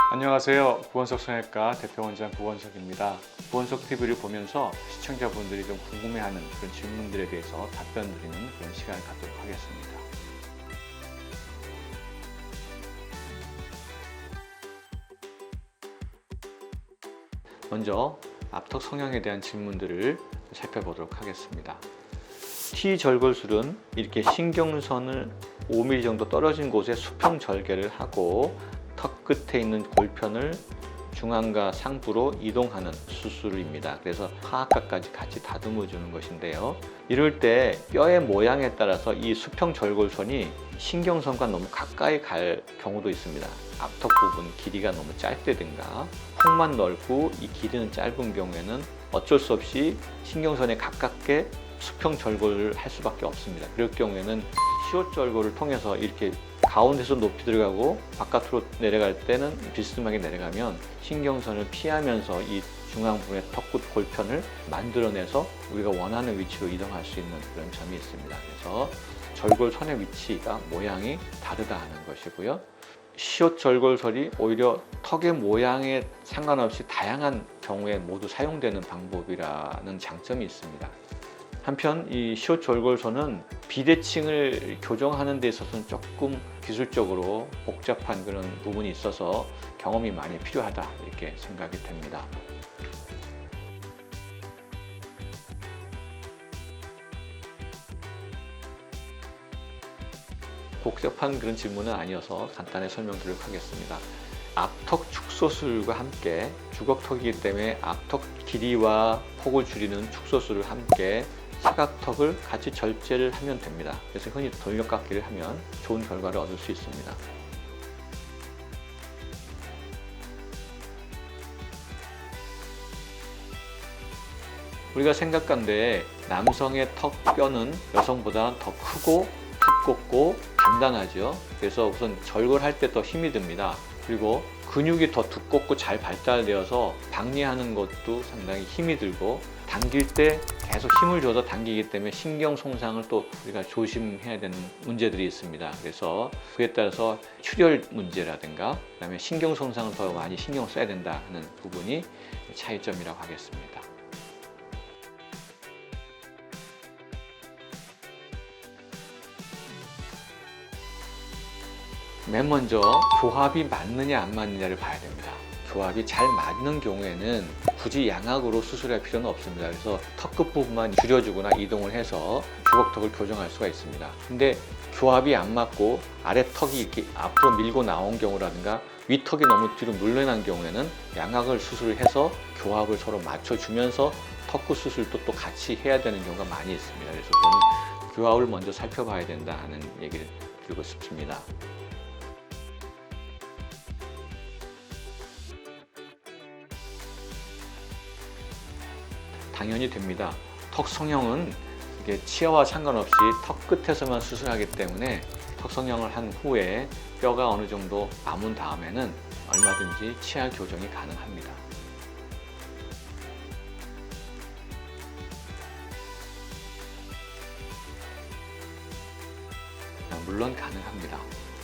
안녕하세요. 구원석 성형외과 대표원장 구원석입니다. 구원석 TV를 보면서 시청자분들이 좀 궁금해하는 그런 질문들에 대해서 답변 드리는 그런 시간을 갖도록 하겠습니다. 먼저 앞턱 성형에 대한 질문들을 살펴보도록 하겠습니다. T절골술은 이렇게 신경선을 5mm 정도 떨어진 곳에 수평 절개를 하고 턱 끝에 있는 골편을 중앙과 상부로 이동하는 수술입니다. 그래서 하악각까지 같이 다듬어 주는 것인데요. 이럴 때 뼈의 모양에 따라서 이 수평 절골선이 신경선과 너무 가까이 갈 경우도 있습니다. 앞턱 부분 길이가 너무 짧다든가 폭만 넓고 이 길이는 짧은 경우에는 어쩔 수 없이 신경선에 가깝게 수평 절골을 할 수밖에 없습니다. 그럴 경우에는 시옷 절골을 통해서 이렇게 가운데서 높이 들어가고 바깥으로 내려갈 때는 비스듬하게 내려가면 신경선을 피하면서 이 중앙 부분의 턱끝 골편을 만들어내서 우리가 원하는 위치로 이동할 수 있는 그런 점이 있습니다. 그래서 절골선의 위치가 모양이 다르다 하는 것이고요. 시옷 절골설이 오히려 턱의 모양에 상관없이 다양한 경우에 모두 사용되는 방법이라는 장점이 있습니다. 한편 이 시옷 절골선은 비대칭을 교정하는 데 있어서는 조금 기술적으로 복잡한 그런 부분이 있어서 경험이 많이 필요하다 이렇게 생각이 됩니다. 복잡한 그런 질문은 아니어서 간단히 설명드리도록 하겠습니다. 앞턱 축소술과 함께 주걱턱이기 때문에 앞턱 길이와 폭을 줄이는 축소술을 함께 사각턱을 같이 절제를 하면 됩니다. 그래서 흔히 돌려깎기를 하면 좋은 결과를 얻을 수 있습니다. 우리가 생각한데 남성의 턱뼈는 여성보다 더 크고 두껍고 단단하죠. 그래서 우선 절골할 때 더 힘이 듭니다. 그리고 근육이 더 두껍고 잘 발달되어서 박리하는 것도 상당히 힘이 들고 당길 때 계속 힘을 줘서 당기기 때문에 신경 손상을 또 우리가 조심해야 되는 문제들이 있습니다. 그래서 그에 따라서 출혈 문제라든가 그다음에 신경 손상을 더 많이 신경을 써야 된다 하는 부분이 차이점이라고 하겠습니다. 맨 먼저 교합이 맞느냐 안 맞느냐를 봐야 됩니다. 교합이 잘 맞는 경우에는 굳이 양악으로 수술할 필요는 없습니다. 그래서 턱 끝 부분만 줄여주거나 이동을 해서 주걱턱을 교정할 수가 있습니다. 근데 교합이 안 맞고 아래 턱이 이렇게 앞으로 밀고 나온 경우라든가 위 턱이 너무 뒤로 물러난 경우에는 양악을 수술해서 교합을 서로 맞춰주면서 턱 끝 수술도 또 같이 해야 되는 경우가 많이 있습니다. 그래서 저는 교합을 먼저 살펴봐야 된다 하는 얘기를 드리고 싶습니다. 당연히 됩니다. 턱 성형은 이게 치아와 상관없이 턱 끝에서만 수술하기 때문에 턱 성형을 한 후에 뼈가 어느 정도 남은 다음에는 얼마든지 치아 교정이 가능합니다. 물론 가능합니다.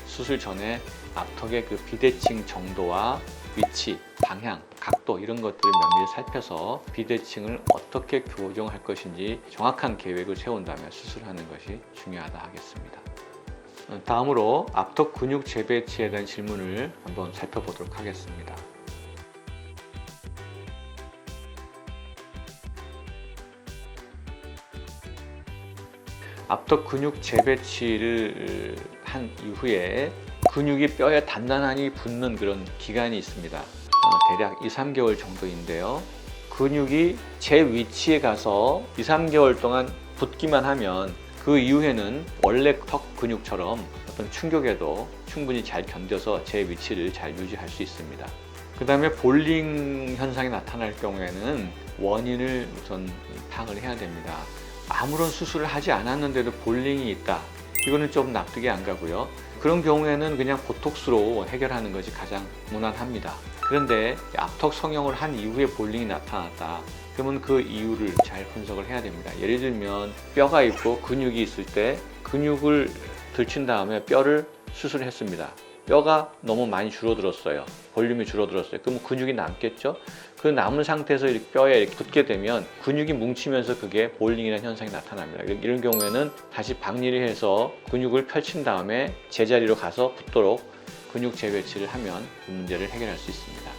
수술 전에 앞턱의 그 비대칭 정도와 위치, 방향, 각도 이런 것들을 면밀히 살펴서 비대칭을 어떻게 교정할 것인지 정확한 계획을 세운 다음에 수술하는 것이 중요하다 하겠습니다. 다음으로 앞턱 근육 재배치에 대한 질문을 한번 살펴보도록 하겠습니다. 앞턱 근육 재배치를 한 이후에 근육이 뼈에 단단하게 붙는 그런 기간이 있습니다. 대략 2~3개월 정도인데요. 근육이 제 위치에 가서 2~3개월 동안 붙기만 하면 그 이후에는 원래 턱 근육처럼 어떤 충격에도 충분히 잘 견뎌서 제 위치를 잘 유지할 수 있습니다. 그 다음에 볼링 현상이 나타날 경우에는 원인을 우선 파악을 해야 됩니다. 아무런 수술을 하지 않았는데도 볼링이 있다. 이거는 좀 납득이 안 가고요. 그런 경우에는 그냥 보톡스로 해결하는 것이 가장 무난합니다. 그런데 앞턱 성형을 한 이후에 볼링이 나타났다. 그러면 그 이유를 잘 분석을 해야 됩니다. 예를 들면 뼈가 있고 근육이 있을 때 근육을 들친 다음에 뼈를 수술했습니다. 뼈가 너무 많이 줄어들었어요. 볼륨이 줄어들었어요. 그럼 근육이 남겠죠? 그 남은 상태에서 이렇게 뼈에 이렇게 붙게 되면 근육이 뭉치면서 그게 볼링이라는 현상이 나타납니다. 이런 경우에는 다시 박리를 해서 근육을 펼친 다음에 제자리로 가서 붙도록 근육 재배치를 하면 그 문제를 해결할 수 있습니다.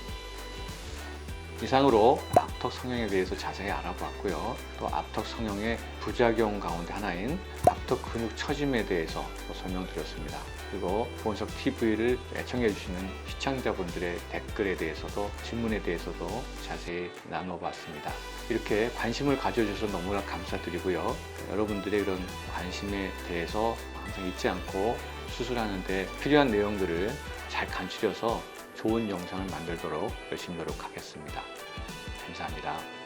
이상으로 앞턱 성형에 대해서 자세히 알아보았고요. 또 앞턱 성형의 부작용 가운데 하나인 앞턱 근육 처짐에 대해서 또 설명드렸습니다. 그리고 보온석 TV를 애청해 주시는 시청자분들의 댓글에 대해서도 질문에 대해서도 자세히 나눠봤습니다. 이렇게 관심을 가져주셔서 너무나 감사드리고요. 여러분들의 이런 관심에 대해서 항상 잊지 않고 수술하는 데 필요한 내용들을 잘 간추려서 좋은 영상을 만들도록 열심히 노력하겠습니다. 감사합니다.